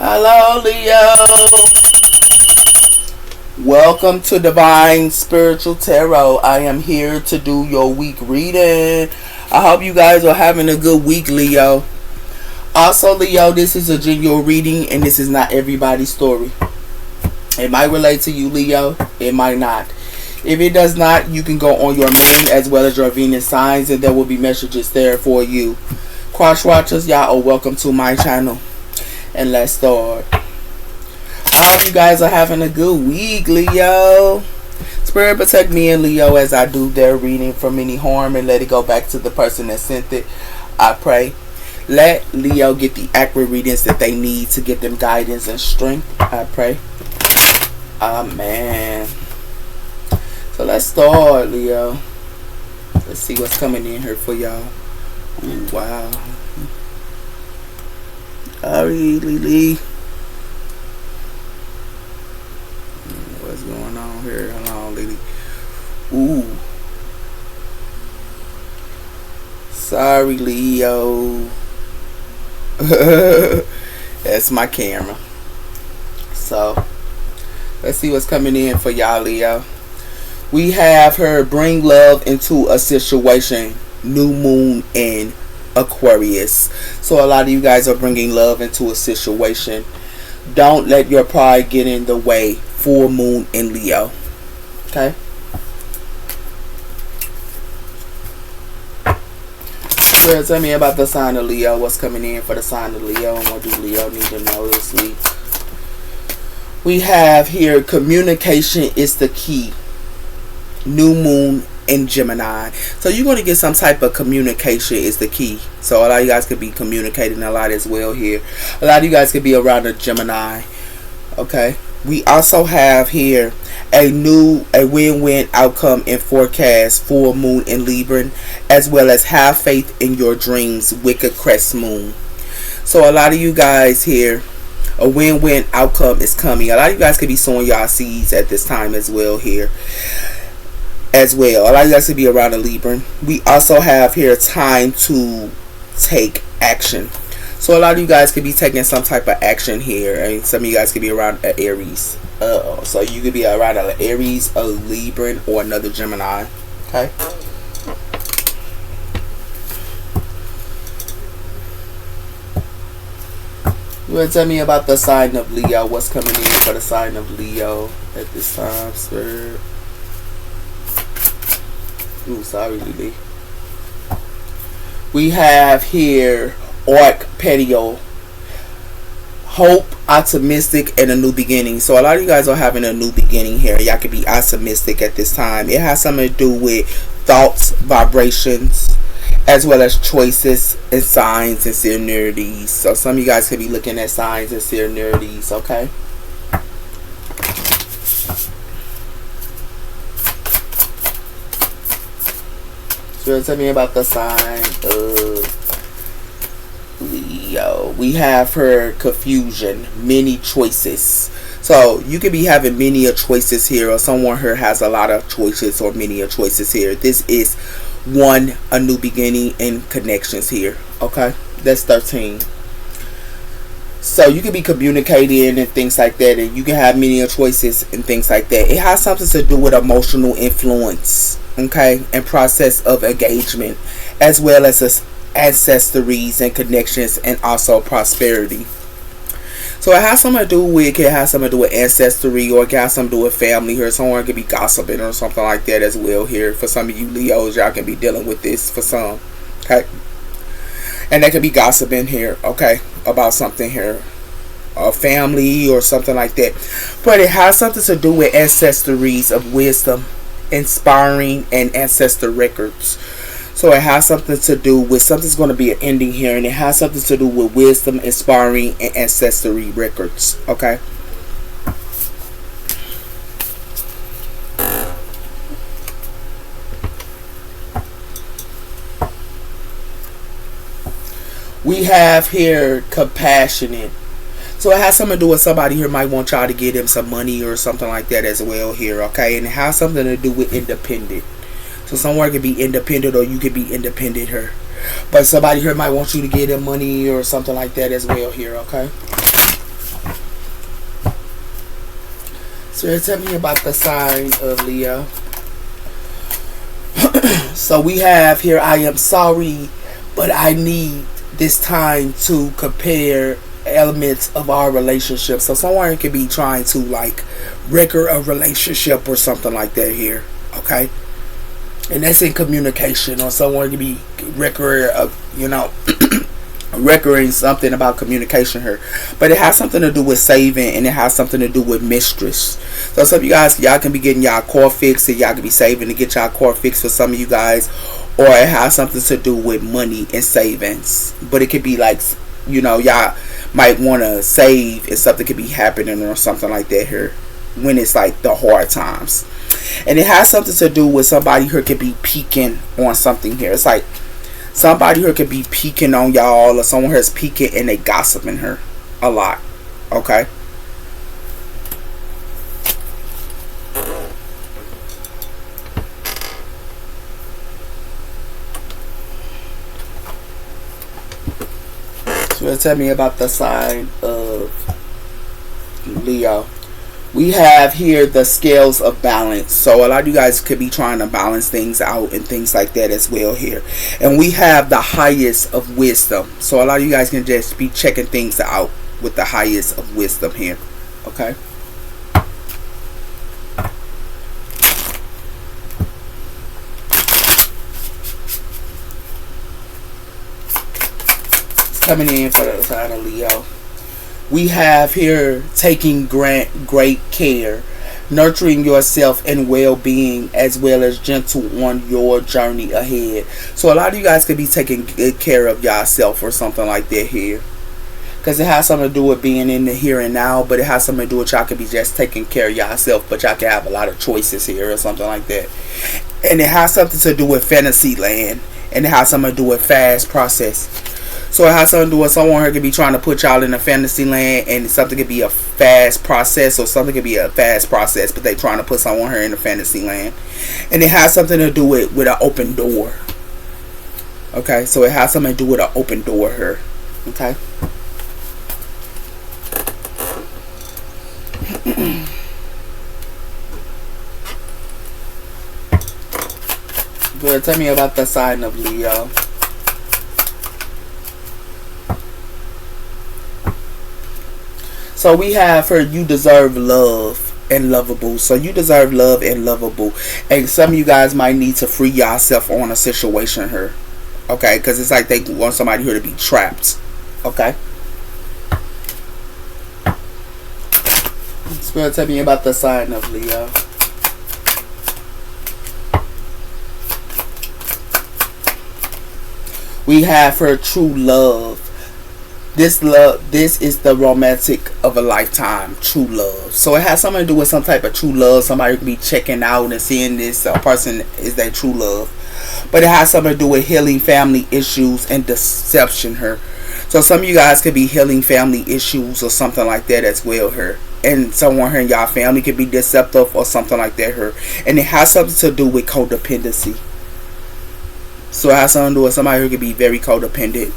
Hello, Leo. Welcome to Divine Spiritual Tarot. I am here to do your week reading. I hope you guys are having a good week, Leo. Also, Leo, this is a general reading and this is not everybody's story. It might relate to you, Leo. It might not. If it does not, you can go on your moon as well as your Venus signs and there will be messages there for you. Cross watchers, y'all are welcome to my channel. And let's start. I hope you guys are having a good week, Leo. Spirit protect me and Leo as I do their reading from any harm and let it go back to the person that sent it. I pray. Let Leo get the accurate readings that they need to get them guidance and strength. I pray. Amen. So let's start, Leo. Let's see what's coming in here for y'all. Ooh, wow. Alright, Lily. What's going on here? Hold on, Lily. Ooh. Sorry, Leo. That's my camera. So, let's see what's coming in for y'all, Leo. We have her bring love into a situation. New moon in Aquarius. So a lot of you guys are bringing love into a situation. Don't let your pride get in the way. Full moon in Leo. Okay. So tell me about the sign of Leo. What's coming in for the sign of Leo and what do Leo need to know this week? We have here communication is the key. New moon in Gemini. So you're going to get some type of communication is the key. So a lot of you guys could be communicating a lot as well here. A lot of you guys could be around a Gemini. Okay. We also have here a win-win outcome in forecast. Full moon in Libra. As well as have faith in your dreams. Wicked crest moon. So a lot of you guys here, a win-win outcome is coming. A lot of you guys could be sowing y'all seeds at this time as well here. As well, a lot of you guys could be around a Libra. We also have here time to take action. So a lot of you guys could be taking some type of action here. And some of you guys could be around an Aries. So you could be around an Aries, a Libra, or another Gemini. Okay. You want to tell me about the sign of Leo? What's coming in for the sign of Leo at this time, sir? Ooh, sorry, Lily. We have here Arc Petio. Hope, optimistic, and a new beginning. So a lot of you guys are having a new beginning here. Y'all could be optimistic at this time. It has something to do with thoughts, vibrations, as well as choices and signs and synchronicities. So some of you guys could be looking at signs and synchronicities, okay? So tell me about the sign of Leo. We have her confusion, many choices. So you could be having many choices here, or someone here has a lot of choices or many choices here. This is a new beginning and connections here. Okay, that's 13. So you can be communicating and things like that, and you can have many choices and things like that. It has something to do with emotional influence, okay, and process of engagement, as well as ancestries and connections, and also prosperity. So it has something to do with, ancestry, or it has something to do with family here. Someone could be gossiping or something like that as well here. For some of you Leos, y'all can be dealing with this for some, okay? And they could be gossiping here, okay, about something here, a family or something like that. But it has something to do with ancestries of wisdom, inspiring, and ancestor records. So it has something to do with, something's going to be an ending here, and it has something to do with wisdom, inspiring, and ancestry records, okay? We have here compassionate. So it has something to do with somebody here might want y'all to give them some money or something like that as well here, okay? And it has something to do with independent. So someone can be independent or you can be independent here. But somebody here might want you to give them money or something like that as well here, okay? So tell me about the sign of Leo. So we have here, I am sorry, but I need this time to compare elements of our relationship. So someone could be trying to like record a relationship or something like that here. Okay. And that's in communication, or someone could be record of, recording something about communication here, but it has something to do with saving, and it has something to do with mistress. So some of you guys, y'all can be getting y'all core fixed, and y'all can be saving to get y'all core fixed for some of you guys, or it has something to do with money and savings. But it could be like, y'all might want to save, and something could be happening or something like that here when it's like the hard times. And it has something to do with somebody who could be peeking on something here. It's like somebody who could be peeking on y'all, or someone who's peeking and they gossiping her a lot. Okay. So tell me about the sign of Leo. We have here the scales of balance. So a lot of you guys could be trying to balance things out and things like that as well here. And we have the highest of wisdom. So a lot of you guys can just be checking things out with the highest of wisdom here. Okay. It's coming in for the sign of Leo. We have here taking great care, nurturing yourself and well-being, as well as gentle on your journey ahead. So a lot of you guys could be taking good care of yourself or something like that here, because it has something to do with being in the here and now, but it has something to do with y'all could be just taking care of yourself, but y'all can have a lot of choices here or something like that. And it has something to do with fantasy land, and it has something to do with fast process. So it has something to do with someone who could be trying to put y'all in a fantasy land, and something could be a fast process, or something could be a fast process, but they trying to put someone here in a fantasy land. And it has something to do with an open door. Okay, so it has something to do with an open door here. Okay. Good. Tell me about the sign of Leo. So we have her, you deserve love and lovable. So you deserve love and lovable. And some of you guys might need to free yourself on a situation here. Okay, because it's like they want somebody here to be trapped. Okay. Spirit, tell me about the sign of Leo. We have her true love. This is the romantic of a lifetime, true love. So it has something to do with some type of true love. Somebody could be checking out and seeing this person is their true love. But it has something to do with healing family issues and deception here. So some of you guys could be healing family issues or something like that as well here. And someone here in y'all family could be deceptive or something like that here. And it has something to do with codependency. So it has something to do with somebody who could be very codependent.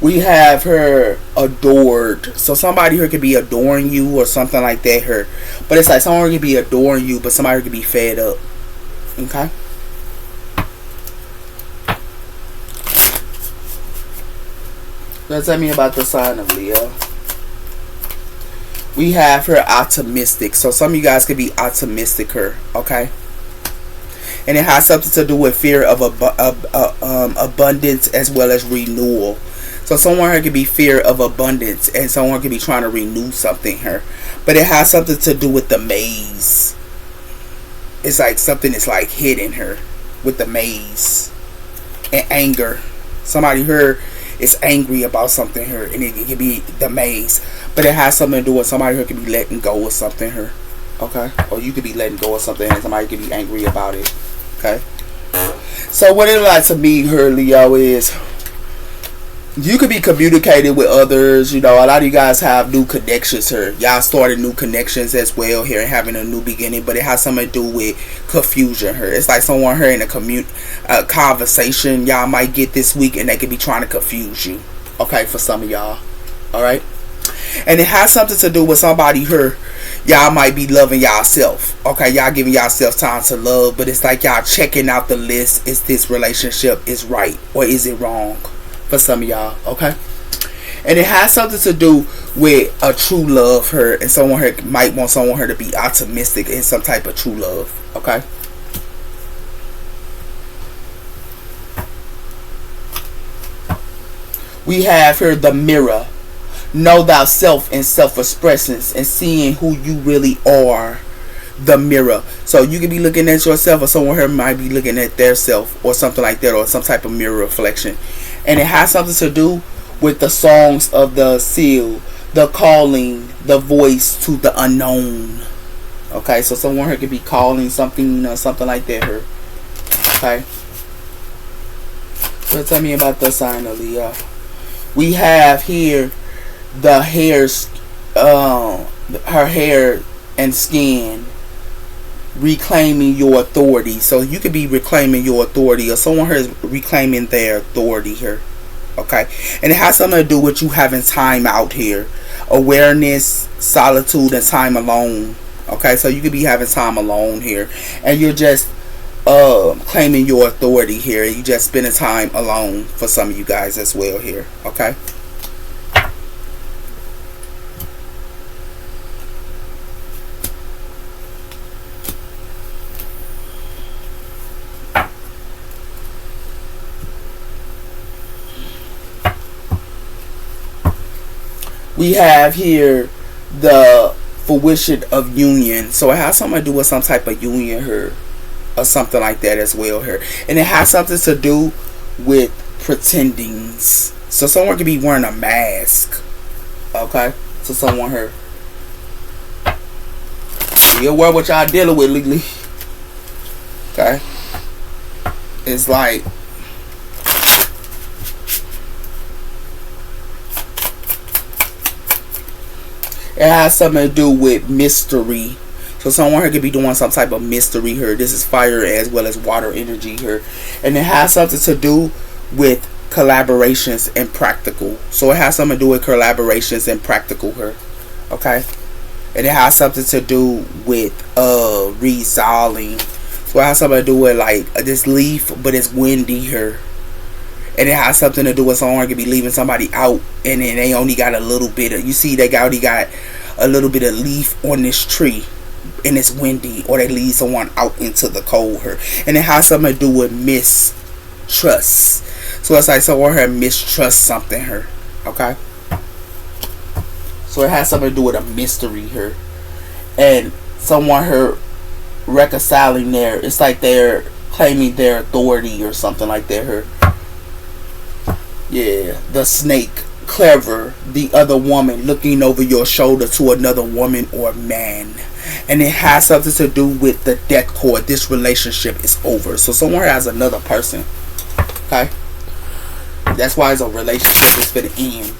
We have her adored. So somebody here could be adoring you or something like that here. But it's like someone could be adoring you, but somebody could be fed up. Okay? Now tell me about the sign of Leo. We have her optimistic. So some of you guys could be optimistic here. Okay? And it has something to do with fear of abundance as well as renewal. So someone here could be fear of abundance, and someone could be trying to renew something here. But it has something to do with the maze. It's like something is like hidden here with the maze. And anger. Somebody here is angry about something here, and it could be the maze. But it has something to do with somebody here could be letting go of something here. Okay? Or you could be letting go of something and somebody could be angry about it. Okay? So what it like to me here, Leo, is You could be communicating with others. You know, a lot of you guys have new connections here. Y'all started new connections as well here and having a new beginning, but it has something to do with confusion here. It's like someone here in a conversation y'all might get this week, and they could be trying to confuse you. Okay, for some of y'all. All right, and it has something to do with somebody here. Y'all might be loving yourself. Okay, y'all giving yourself time to love, but it's like y'all checking out the list. Is this relationship is right or is it wrong? For some of y'all, okay? And it has something to do with a true love her, and someone her might want someone her to be optimistic in some type of true love, okay? We have here the mirror. Know thyself in self-expressions and seeing who you really are. The mirror. So you could be looking at yourself, or someone here might be looking at their self, or something like that, or some type of mirror reflection. And it has something to do with the songs of the seal, the calling, the voice to the unknown. Okay, so someone here could be calling something, something like that here. Okay. So tell me about the sign of Leo. We have here the hairs, her hair and skin, reclaiming your authority. So you could be reclaiming your authority, or someone here is reclaiming their authority here. Okay, and it has something to do with you having time out here, awareness, solitude, and time alone. Okay, so you could be having time alone here, and you're just claiming your authority here. You just spending time alone for some of you guys as well here. Okay. We have here the fruition of union. So it has something to do with some type of union here, or something like that as well here. And it has something to do with pretendings. So someone could be wearing a mask. Okay? So someone here. Be aware what y'all dealing with legally. Okay? It's like it has something to do with mystery. So someone here could be doing some type of mystery here. This is fire as well as water energy here. And it has something to do with collaborations and practical. So it has something to do with collaborations and practical here. Okay? And it has something to do with resolving. So it has something to do with like this leaf, but it's windy here. And it has something to do with someone could be leaving somebody out, and then they only got a little bit of, you see they only got a little bit of leaf on this tree, and it's windy, or they leave someone out into the cold here. And it has something to do with mistrust. So it's like someone here mistrust something here. Okay. So it has something to do with a mystery here. And someone here reconciling there. It's like they're claiming their authority or something like that here. Yeah, the snake, clever, the other woman looking over your shoulder to another woman or man. And it has something to do with the death cord. This relationship is over. So someone has another person. Okay? That's why it's a relationship is for the end.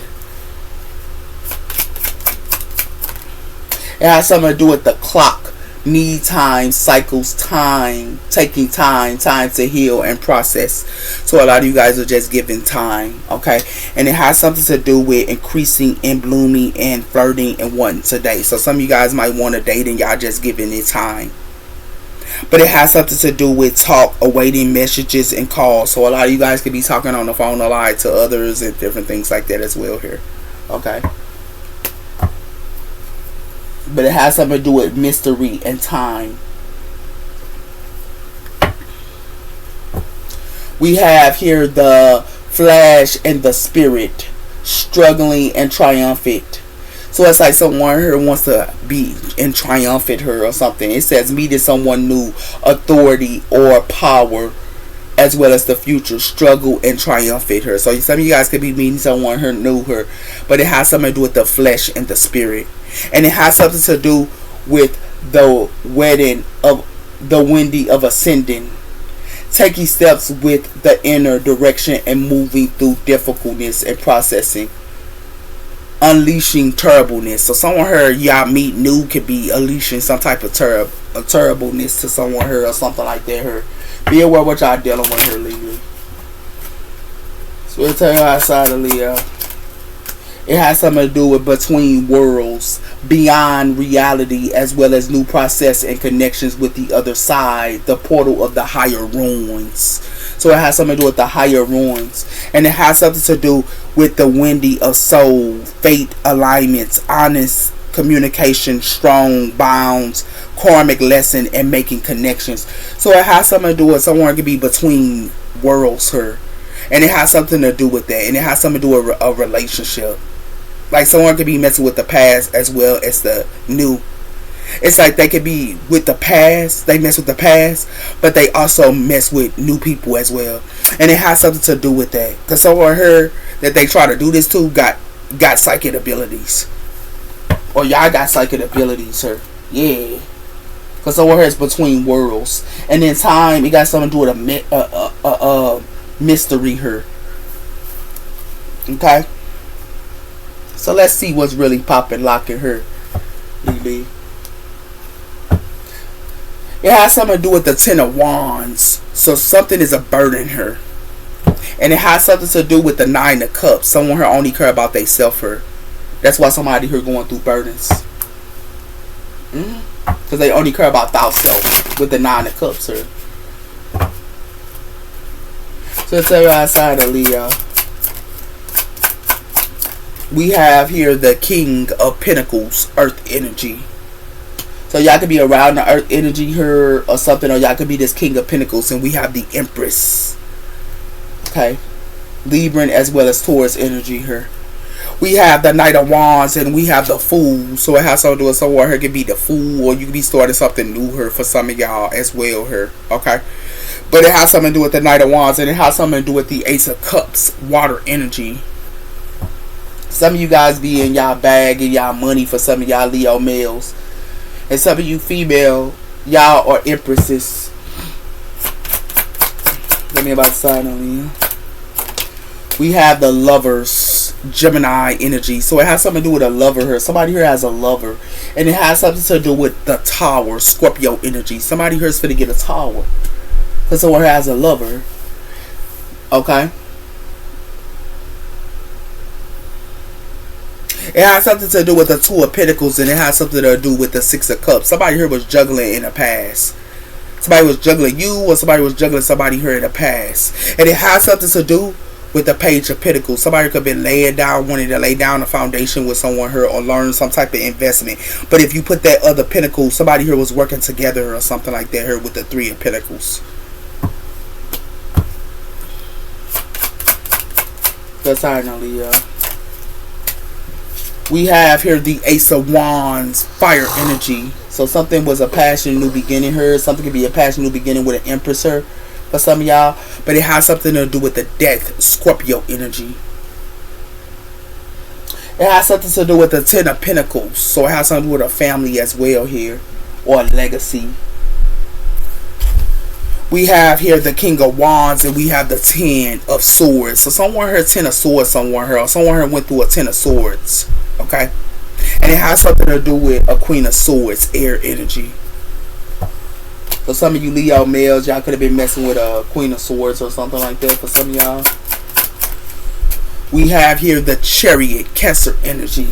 It has something to do with the clock. Need time, cycles, time, taking time to heal and process. So a lot of you guys are just giving time, okay? And it has something to do with increasing and blooming and flirting and wanting to date. So some of you guys might want to date and y'all just giving it time. But it has something to do with talk, awaiting messages and calls. So a lot of you guys could be talking on the phone a lot to others and different things like that as well here, okay? But it has something to do with mystery and time. We have here the flash and the spirit, struggling and triumphant. So it's like someone here wants to be in triumphant here or something. It says meeting someone new, authority or power, as well as the future, struggle and triumphant here. So some of you guys could be meeting someone here new here, but it has something to do with the flesh and the spirit. And it has something to do with the wedding of the windy of ascending. taking steps with the inner direction and moving through difficultness and processing, unleashing terribleness. So someone here y'all meet new could be unleashing some type of terribleness to someone here or something like that here. Be aware what y'all dealing with here, Leo. So we'll tell you outside of Leo. It has something to do with between worlds, beyond reality, as well as new process and connections with the other side, the portal of the higher ruins. So it has something to do with the higher ruins. And it has something to do with the windy of soul, fate, alignments, honest communication, strong bounds, karmic lesson, and making connections. So it has something to do with someone can be between worlds here. And it has something to do with that. And it has something to do with a relationship. Like someone could be messing with the past as well as the new. It's like they could be with the past, they mess with the past, but they also mess with new people as well. And it has something to do with that. Because someone heard that they try to do this to got psychic abilities. Or y'all got psychic abilities here. Yeah. Because someone here is between worlds. And in time, it got something to do with a mystery here. Okay? So let's see what's really popping, locking her. It has something to do with the Ten of Wands. So something is a burden her. And it has something to do with the Nine of Cups. Someone here only care about themselves her. That's why somebody here going through burdens. Because they only care about themselves with the Nine of Cups her. So let's say outside of Leo. We have here the King of Pentacles, Earth energy. So y'all could be around the Earth energy here or something, or y'all could be this King of Pentacles, and we have the Empress. Okay. Libran as well as Taurus energy here. We have the Knight of Wands and we have the Fool. So it has something to do with someone here could be the Fool, or you could be starting something new here for some of y'all as well here. Okay. But it has something to do with the Knight of Wands, and it has something to do with the Ace of Cups, water energy. Some of you guys be in y'all bag and y'all money for some of y'all Leo males. And some of you female, y'all are empresses. Let me about sign on Leo. We have the Lovers, Gemini energy. So it has something to do with a lover here. Somebody here has a lover. And it has something to do with the Tower, Scorpio energy. Somebody here is going to get a tower. Because someone here has a lover. Okay. It has something to do with the Two of Pentacles, and it has something to do with the Six of Cups. Somebody here was juggling in the past. Somebody was juggling you, or somebody was juggling somebody here in the past. And it has something to do with the Page of Pentacles. Somebody could have been laying down, wanting to lay down a foundation with someone here or learn some type of investment. But if you put that other pentacle, somebody here was working together or something like that here with the Three of Pentacles. That's how I know, Leo. We have here the Ace of Wands, fire energy. So something was a passion, new beginning here. Something could be a passion, new beginning with an Empress here for some of y'all. But it has something to do with the Death, Scorpio energy. It has something to do with the Ten of Pentacles. So it has something to do with a family as well here. Or a legacy. We have here the King of Wands, and we have the Ten of Swords. So someone here, Ten of Swords, someone here. Or someone here went through a Ten of Swords. Okay, and it has something to do with a Queen of Swords, air energy. So some of you Leo males, y'all could have been messing with a Queen of Swords or something like that for some of y'all. We have here the Chariot, Cancer energy.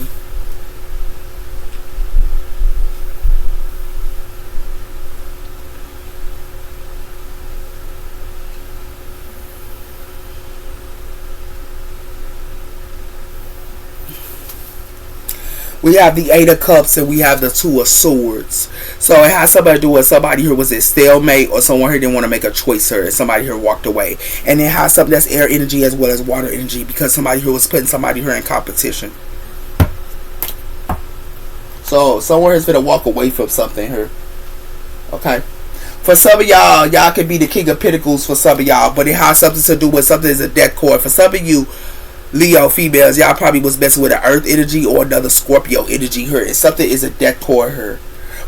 We have the Eight of Cups and we have the Two of Swords. So it has something to do with somebody here was at stalemate, or someone here didn't want to make a choice here, and somebody here walked away. And it has something that's air energy as well as water energy, because somebody here was putting somebody here in competition. So someone here's going to walk away from something here. Okay. For some of y'all, y'all could be the King of Pentacles for some of y'all, but it has something to do with something as a death cord. For some of you Leo females, y'all probably was messing with an Earth energy or another Scorpio energy here. And something is a death cord here.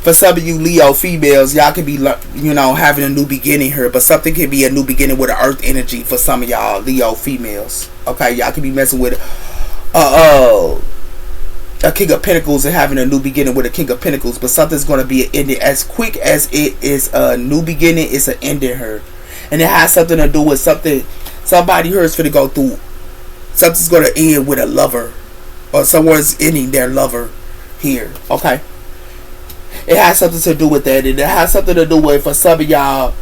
For some of you Leo females, y'all could be, you know, having a new beginning here, but something could be a new beginning with an earth energy for some of y'all Leo females. Okay, y'all could be messing with a King of Pentacles and having a new beginning with a King of Pentacles, but something's going to be an ending. As quick as it is a new beginning, it's an ending here. And it has something to do with something somebody here is going to go through. Something's going to end with a lover, or someone's ending their lover here. Okay, it has something to do with that, and it has something to do with, for some of y'all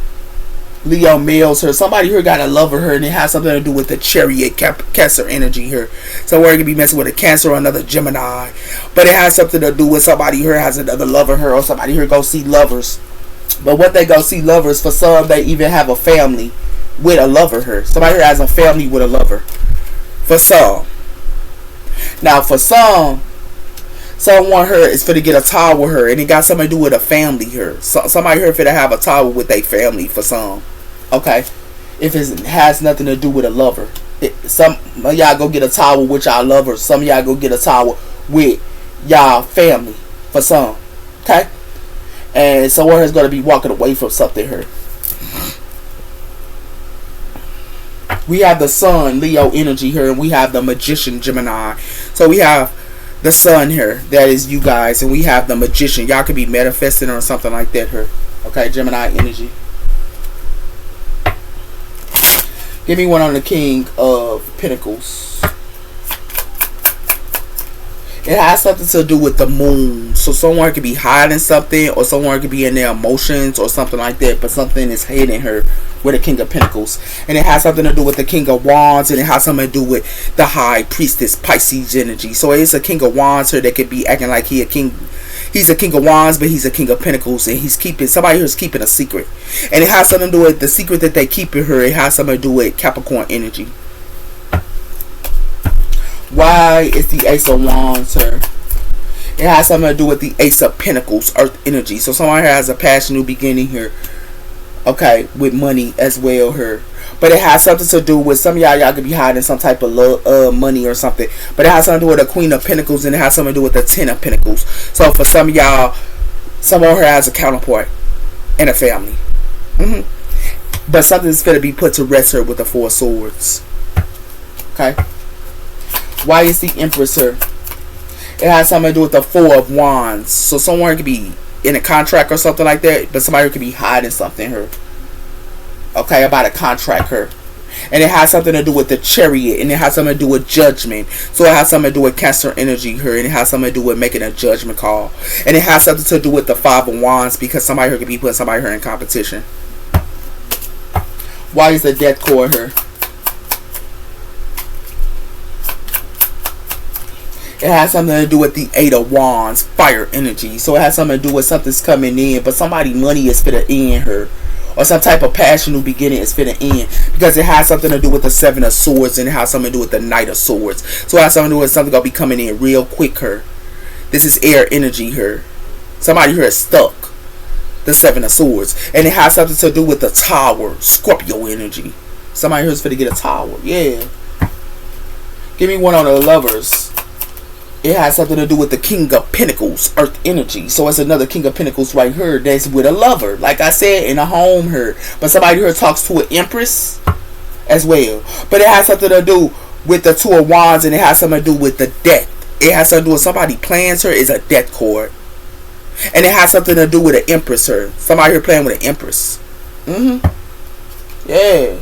Leo males here, somebody here got a lover here, and it has something to do with the Chariot Cancer energy here. Somewhere it could be messing with a Cancer or another Gemini, but it has something to do with somebody here has another lover here, or somebody here go see lovers. But what they go see lovers, for some they even have a family with a lover here. Somebody here has a family with a lover. For some. Now for some, someone here is finna get a tower with her, and it got something to do with a family here. So, somebody here finna have a tower with their family for some. Okay? If it has nothing to do with a lover. Some of y'all go get a tower with y'all lover. Some of y'all go get a tower with y'all family for some. Okay? And someone is going to be walking away from something here. We have the Sun, Leo energy here, and we have the Magician, Gemini. So we have the Sun here, that is you guys, and we have the Magician. Y'all could be manifesting or something like that here. Okay, Gemini energy. Give me one on the King of Pentacles. It has something to do with the moon. So someone could be hiding something, or someone could be in their emotions or something like that, but something is hiding her with the King of Pentacles. And it has something to do with the King of Wands, and it has something to do with the High Priestess, Pisces energy. So it's a King of Wands here that could be acting like he a king. He's a King of Wands, but he's a King of Pentacles, and he's keeping, somebody here is keeping a secret. And it has something to do with the secret that they keep in her. It has something to do with Capricorn energy. Why is the Ace of Wands here? It has something to do with the Ace of Pentacles, Earth energy. So someone here has a passion, new beginning here. Okay, with money as well here. But it has something to do with, some of y'all could be hiding some type of love, money or something. But it has something to do with the Queen of Pentacles, and it has something to do with the Ten of Pentacles. So for some of y'all, someone here has a counterpart and a family. But something's going to be put to rest here with the Four of Swords. Okay. Why is the Empress here? It has something to do with the Four of Wands. So someone could be in a contract or something like that, but somebody could be hiding something here. Okay, about a contract here. And it has something to do with the Chariot, and it has something to do with judgment. So it has something to do with Cancer energy here, and it has something to do with making a judgment call. And it has something to do with the Five of Wands, because somebody here could be putting somebody here in competition. Why is the Death Card here? It has something to do with the Eight of Wands, fire energy. So it has something to do with something's coming in, but somebody money is finna end her. Or some type of passion new beginning is finna end. Because it has something to do with the Seven of Swords, and it has something to do with the Knight of Swords. So it has something to do with something gonna be coming in real quick here. This is air energy here. Somebody here is stuck. The Seven of Swords. And it has something to do with the Tower, Scorpio energy. Somebody here is finna get a tower. Yeah. Give me one on the Lovers. It has something to do with the King of Pentacles, Earth energy. So it's another King of Pentacles right here that's with a lover. Like I said, in a home here. But somebody here talks to an Empress as well. But it has something to do with the Two of Wands, and it has something to do with the death. It has something to do with somebody plans her is a death card. And it has something to do with an Empress here. Somebody here playing with an Empress. Yeah.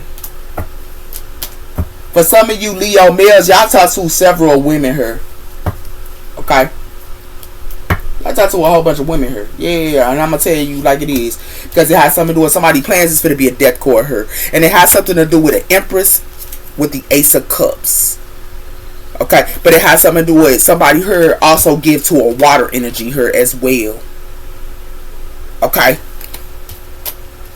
For some of you Leo males, y'all talk to several women here. Okay, I talk to a whole bunch of women here. Yeah, and I'm gonna tell you like it is, because it has something to do with somebody plans it's gonna be a death card here, and it has something to do with an Empress with the Ace of Cups. Okay, but it has something to do with somebody here also give to a water energy here as well. Okay,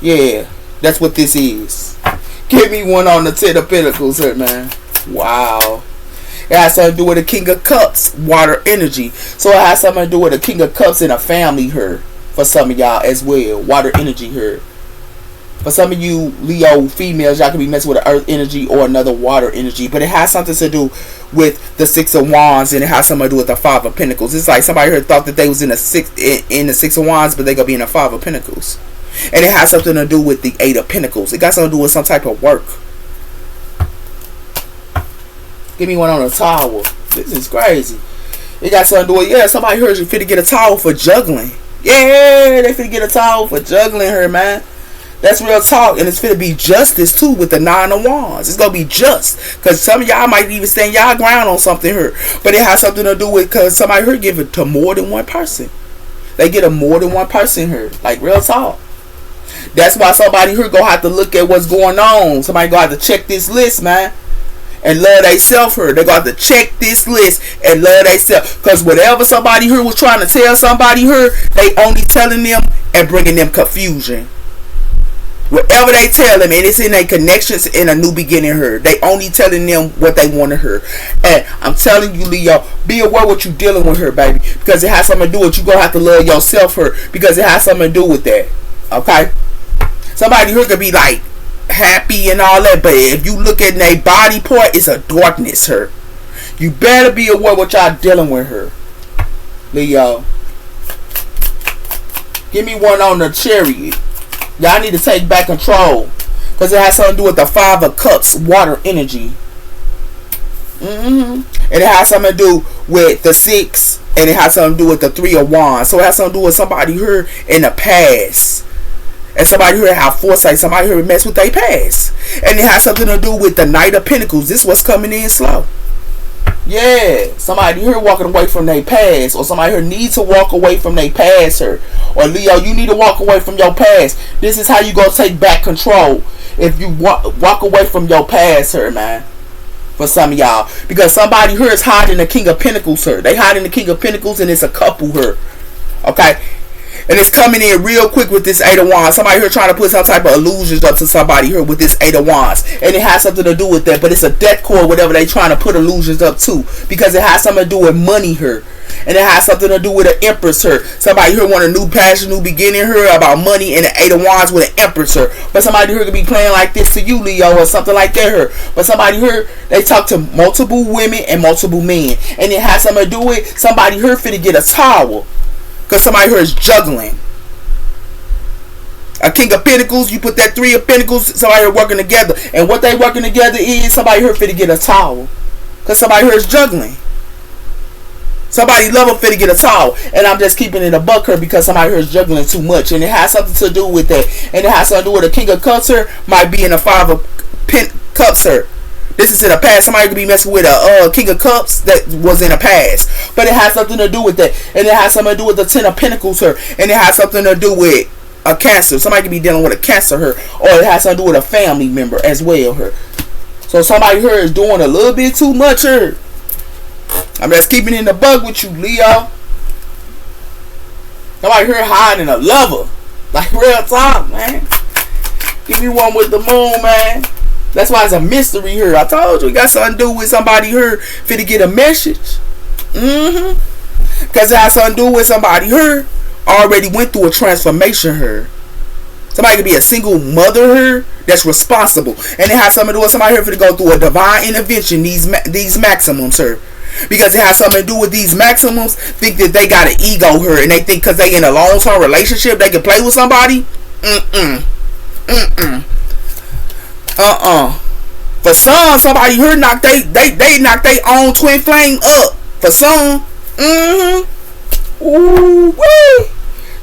yeah, that's what this is. Give me one on the Ten of Pentacles here, man. Wow. It has something to do with the King of Cups, water energy. So it has something to do with the King of Cups in a family here. For some of y'all as well. Water energy here. For some of you Leo females, y'all can be messing with an earth energy or another water energy. But it has something to do with the Six of Wands, and it has something to do with the Five of Pentacles. It's like somebody here thought that they was in the Six of Wands, but they gonna be in the Five of Pentacles. And it has something to do with the Eight of Pentacles. It got something to do with some type of work. Give me one on a towel. This is crazy. It got something to do with, yeah, somebody heard you finna get a towel for juggling. Yeah, they finna get a towel for juggling her, man. That's real talk. And it's finna be justice too with the Nine of Wands. It's gonna be just. Because some of y'all might even stand y'all ground on something here. But it has something to do with, because somebody here give it to more than one person. They get a more than one person here. Like real talk. That's why somebody here gonna have to look at what's going on. Somebody gonna have to check this list, man, and love theyself here. They gonna have to check this list and love theyself. Because whatever somebody here was trying to tell somebody here, they only telling them and bringing them confusion. Whatever they tell them, and it's in their connections in a new beginning here. They only telling them what they want to hear. And I'm telling you, Leo, be aware what you dealing with her, baby. Because it has something to do with you gonna have to love yourself here. Because it has something to do with that. Okay? Somebody here could be like happy and all that, but if you look at their body part, it's a darkness here. You better be aware what y'all dealing with her, Leo. Give me one on the Chariot. Y'all need to take back control, because it has something to do with the Five of Cups, water energy. And it has something to do with the Six, and it has something to do with the Three of Wands. So it has something to do with somebody here in the past. And somebody here have foresight. Somebody here mess with their past. And it has something to do with the Knight of Pentacles. This was coming in slow. Yeah. Somebody here walking away from their past. Or somebody here needs to walk away from their past. Or Leo, you need to walk away from your past. This is how you going to take back control. If you walk away from your past here, man. For some of y'all. Because somebody here is hiding the King of Pentacles here. They hiding the King of Pentacles, and it's a couple here. Okay. And it's coming in real quick with this Eight of Wands. Somebody here trying to put some type of illusions up to somebody here with this Eight of Wands. And it has something to do with that. But it's a death core, whatever they trying to put illusions up to. Because it has something to do with money here. And it has something to do with an Empress here. Somebody here want a new passion, new beginning here about money, and the Eight of Wands with an Empress here. But somebody here could be playing like this to you, Leo, or something like that here. But somebody here, they talk to multiple women and multiple men. And it has something to do with somebody here finna get a towel. Because somebody here is juggling. A King of Pentacles, you put that Three of Pentacles, somebody here working together. And what they working together is somebody here finna get a towel. Because somebody here is juggling. Somebody love finna get a towel. And I'm just keeping it a buck here because somebody here is juggling too much. And it has something to do with that. And it has something to do with a King of Cups here might be in a Five of Cups here. This is in the past. Somebody could be messing with a King of Cups that was in the past. But it has something to do with that. And it has something to do with the Ten of Pentacles here. And it has something to do with a Cancer. Somebody could be dealing with a Cancer here. Or it has something to do with a family member as well here. So somebody here is doing a little bit too much here. I'm just keeping in the bug with you, Leo. Somebody here hiding a lover. Like real talk, man. Give me one with the moon, man. That's why it's a mystery here. I told you, it got something to do with somebody here finna get a message. Because it has something to do with somebody here already went through a transformation here. Somebody could be a single mother here that's responsible. And it has something to do with somebody here finna go through a divine intervention, these maximums here. Because it has something to do with these maximums think that they got an ego here. And they think because they in a long-term relationship they can play with somebody. For some, somebody here knock they knock their own twin flame up. For some. Ooh wee.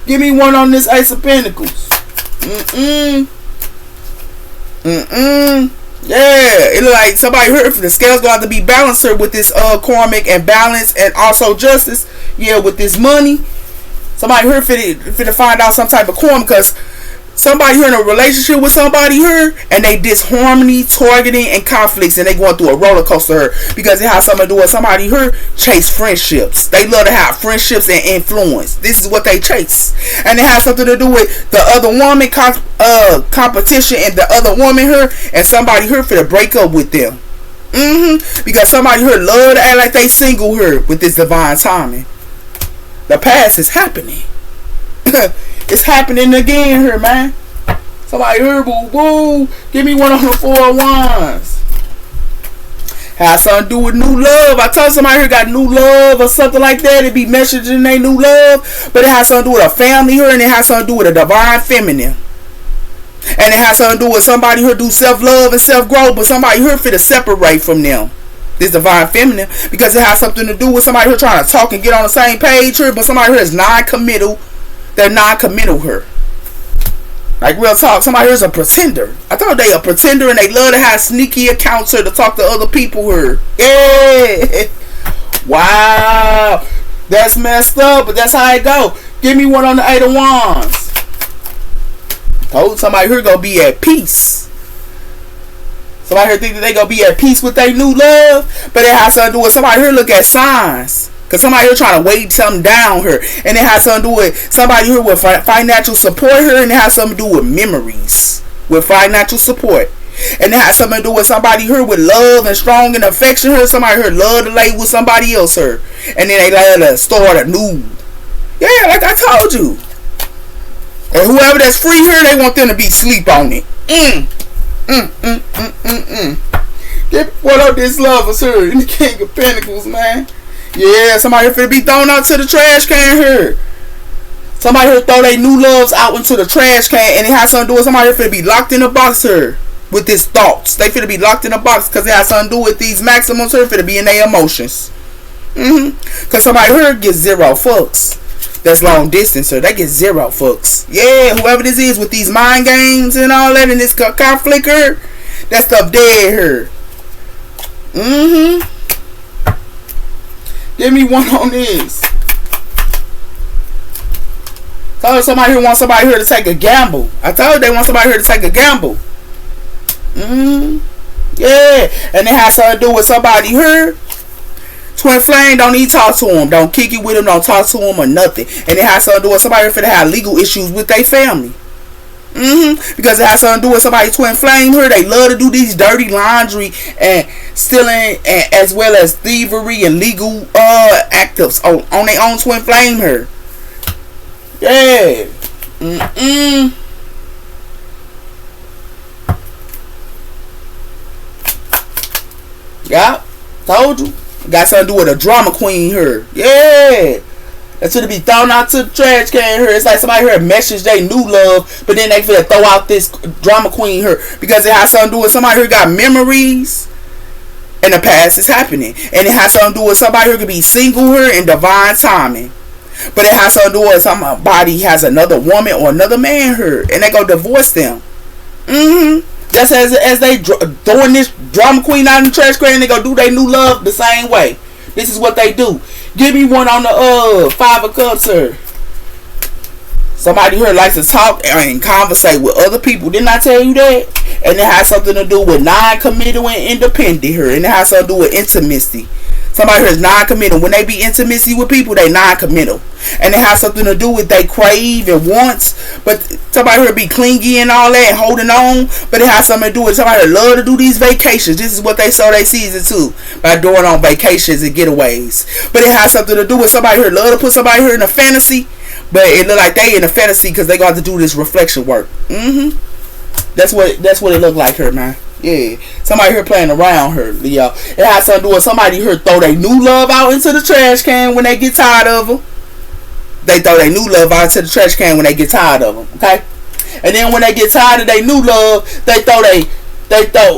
Give me one on this Ace of Pentacles. Yeah, it look like somebody here, if the scales gonna have to be balanced here with this karmic and balance and also justice. Yeah, with this money. Somebody here finna find out some type of karma because somebody here in a relationship with somebody here and they disharmony, targeting, and conflicts, and they going through a roller coaster here because it has something to do with somebody here chase friendships. They love to have friendships and influence. This is what they chase, and it has something to do with the other woman competition and the other woman here, and somebody here for to break up with them. Because somebody here love to act like they single here with this divine timing. The past is happening. It's happening again here, man. Somebody here, boo boo. Give me one on the Four of Wands. Has something to do with new love. I told somebody here got new love or something like that. It be messaging they new love. But it has something to do with a family here, and it has something to do with a divine feminine. And it has something to do with somebody here do self-love and self-growth, but somebody here fit to separate from them. This divine feminine, because it has something to do with somebody here trying to talk and get on the same page here, but somebody here is non-committal. They're non-committal here. Like real talk, somebody here is a pretender. I thought they a pretender and they love to have sneaky accounts here to talk to other people here. Yeah. Wow. That's messed up, but that's how it go. Give me one on the 8 of Wands. Told somebody here gonna be at peace. Somebody here think that they gonna be at peace with their new love, but it has something to do with somebody here look at signs. Cause somebody here trying to weigh something down here, and it has something to do with somebody here with financial support here, and it has something to do with memories with financial support, and it has something to do with somebody here with love and strong and affection here. Somebody here love to lay with somebody else here, and then they love to start a new. Yeah, like I told you. And whoever that's free here, they want them to be sleep on it. Get what up this lover, sir, in the King of Pentacles, man. Yeah, somebody here finna be thrown out to the trash can here. Somebody here throw their new loves out into the trash can, and it has something to do with somebody here finna be locked in a box here with these thoughts. They finna be locked in a box because it has something to do with these maximums here finna be in their emotions. Because somebody here gets 0 fucks. That's long distance, sir. They get 0 fucks. Yeah, whoever this is with these mind games and all that and this conflict here, that stuff dead here. Give me one on this. Told somebody here want somebody here to take a gamble. I told they want somebody here to take a gamble. Yeah, and it has something to do with somebody here. Twin flame, don't even talk to him. Don't kick it with him. Don't talk to him or nothing. And it has something to do with somebody finna have legal issues with their family. Because it has something to do with somebody twin flame here. They love to do these dirty laundry and stealing, and as well as thievery and legal actives on their own twin flame here. Yeah. Yeah. Told you. Got something to do with a drama queen here. Yeah. That's to be thrown out to the trash can here. It's like somebody here message they new love, but then they feel throw out this drama queen here because it has something to do with somebody here got memories and the past is happening. And it has something to do with somebody here could be single here in divine timing. But it has something to do with somebody has another woman or another man here, and they go divorce them. Just as they throwing this drama queen out in the trash can, they go do their new love the same way. This is what they do. Give me one on the 5 of Cups here. Somebody here likes to talk and conversate with other people. Didn't I tell you that? And it has something to do with non-committal and independent here. And it has something to do with intimacy. Somebody here is non-committal. When they be intimacy with people, they non-committal. And it has something to do with they crave and wants. But somebody here be clingy and all that and holding on. But it has something to do with somebody here love to do these vacations. This is what they sow their season to. By doing on vacations and getaways. But it has something to do with somebody here love to put somebody here in a fantasy. But it look like they in a fantasy because they got to do this reflection work. That's what it look like here, man. Yeah, somebody here playing around here, Leo. It has something to do with somebody here throw their new love out into the trash can when they get tired of them. They throw their new love out into the trash can when they get tired of them. Okay, and then when they get tired of their new love, they throw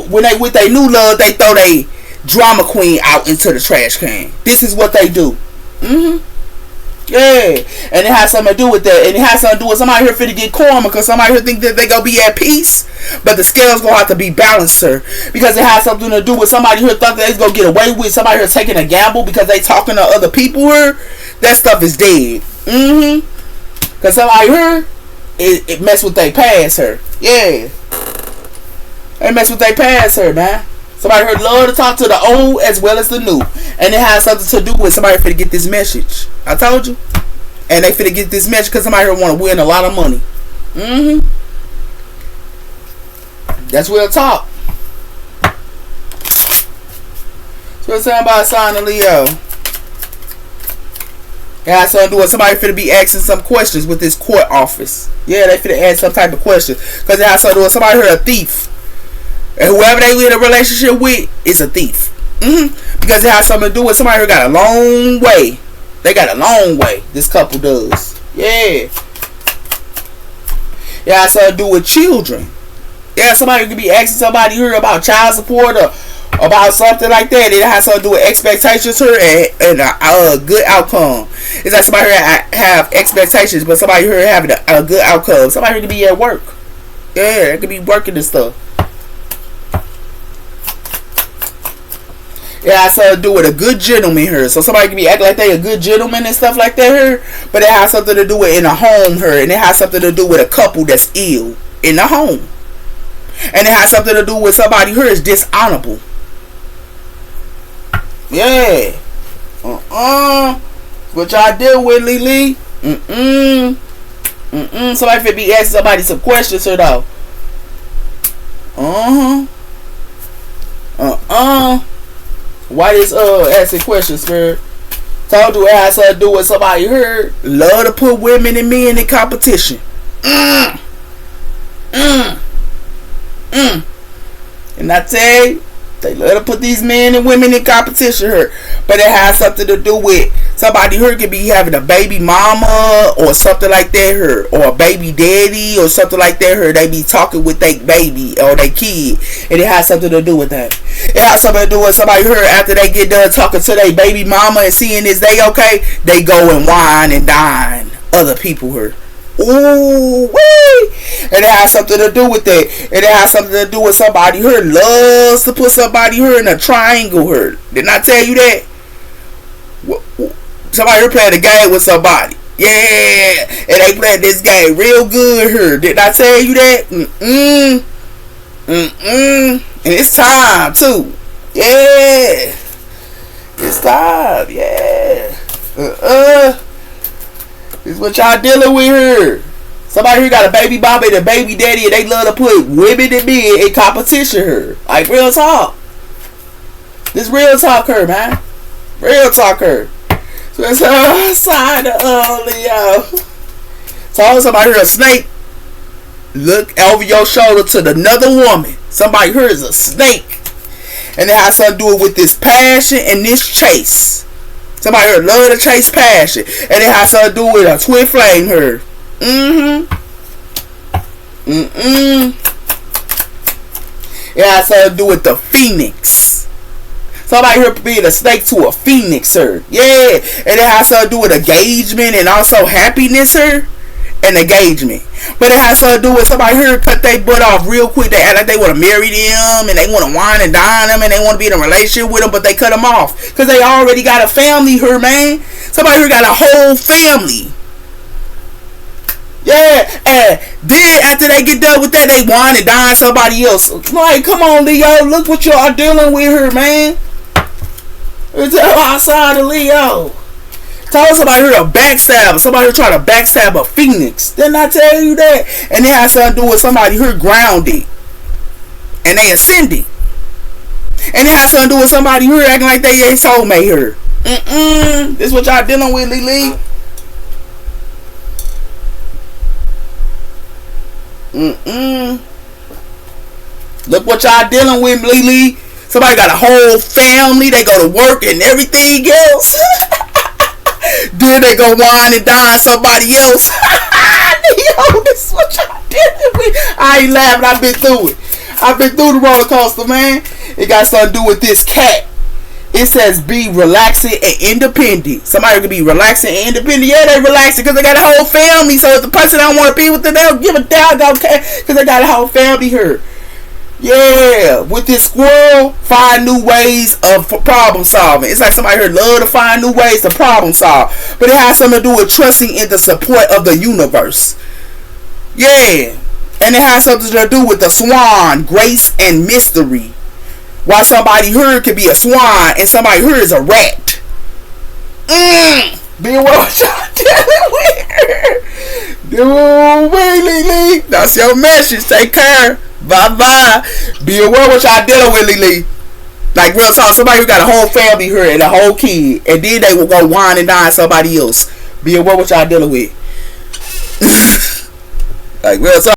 when they with their new love, they throw their drama queen out into the trash can. This is what they do. Yeah, and it has something to do with that, and it has something to do with somebody here finna get karma, because somebody here think that they gonna be at peace, but the scales gonna have to be balanced, sir, because it has something to do with somebody here thought that they gonna get away with somebody here taking a gamble because they talking to other people here. That stuff is dead. Because somebody here it mess with their past here. Yeah, they mess with their past here, man. Somebody here love to talk to the old as well as the new. And it has something to do with somebody finna get this message. I told you. And they finna get this message because somebody here want to win a lot of money. That's real talk. So what's saying about sign of Leo? It has something to do with somebody finna be asking some questions with this court office. Yeah, they finna ask some type of question. Because it has something to do with somebody here a thief. And whoever they in a relationship with is a thief. Because it has something to do with somebody who got a long way. They got a long way. This couple does. Yeah. It has something to do with children. Yeah, somebody could be asking somebody here about child support or about something like that. It has something to do with expectations here and a good outcome. It's like somebody here have expectations, but somebody here having a good outcome. Somebody here could be at work. Yeah, they could be working and stuff. It has something to do with a good gentleman here. So somebody can be acting like they a good gentleman and stuff like that here. But it has something to do with in a home here. And it has something to do with a couple that's ill in the home. And it has something to do with somebody here is dishonorable. Yeah. What y'all deal with, Lily? Somebody fit be asking somebody some questions here though. Why this asking questions, Spirit? Told you it has something to do with somebody here love to put women and men in competition. And I tell you, they love to put these men and women in competition here. But it has something to do with somebody here could be having a baby mama or something like that here. Or a baby daddy or something like that here. They be talking with their baby or their kid. And it has something to do with that. It has something to do with somebody here after they get done talking to their baby mama and seeing is they okay, they go and wine and dine other people here. Ooh, wee! And it has something to do with that. And it has something to do with somebody here loves to put somebody here in a triangle here. Didn't I tell you that? Somebody here playing a game with somebody. Yeah. And they playing this game real good here. Didn't I tell you that? And it's time too. Yeah. It's time. Yeah. This is what y'all dealing with here. Somebody here got a baby mama and a baby daddy and they love to put women and men in competition here. Like real talk. This real talk here, man. Real talk here. So it's a sign of Leo. So somebody here a snake. Look over your shoulder to another woman. Somebody here is a snake. And it has something to do with this passion and this chase. Somebody here love to chase passion. And it has something to do with a twin flame here. It has something to do with the phoenix. Somebody here being a snake to a phoenix here. Yeah. And it has something to do with engagement and also happiness here. And engagement. But it has something to do with somebody here cut their butt off real quick. They act like they want to marry them and they want to wine and dine them and they want to be in a relationship with them, but they cut them off because they already got a family here, man. Somebody here got a whole family. Yeah, and then after they get done with that, they wine and dine somebody else. Like, come on, Leo, look what you are dealing with here, man. It's outside of Leo. Told somebody here a backstab. Somebody here trying to backstab a phoenix. Didn't I tell you that? And it has something to do with somebody here grounded. And they ascending. And it has something to do with somebody here acting like they ain't soulmate here. This is what y'all dealing with, Lily. Look what y'all dealing with, Lily. Somebody got a whole family. They go to work and everything else. Then they go wine and dine somebody else. Yo, this is what y'all dealing with. I ain't laughing. I've been through it. I've been through the roller coaster, man. It got something to do with this cat. It says be relaxing and independent. Somebody could be relaxing and independent. Yeah, they relaxing because they got a whole family. So if the person don't want to be with them, they don't give a doggone cat because they got a whole family here. Yeah, with this squirrel, find new ways of problem solving. It's like somebody here love to find new ways to problem solve. But it has something to do with trusting in the support of the universe. Yeah. And it has something to do with the swan, grace and mystery. While somebody here could be a swan and somebody here is a rat. Be aware what y'all dealing with. Lily. That's your message. Take care. Bye-bye. Be aware what y'all dealing with, Lily. Like real talk, somebody who got a whole family here and a whole kid, and then they will go wine and dine somebody else. Be aware what y'all dealing with. Like real talk.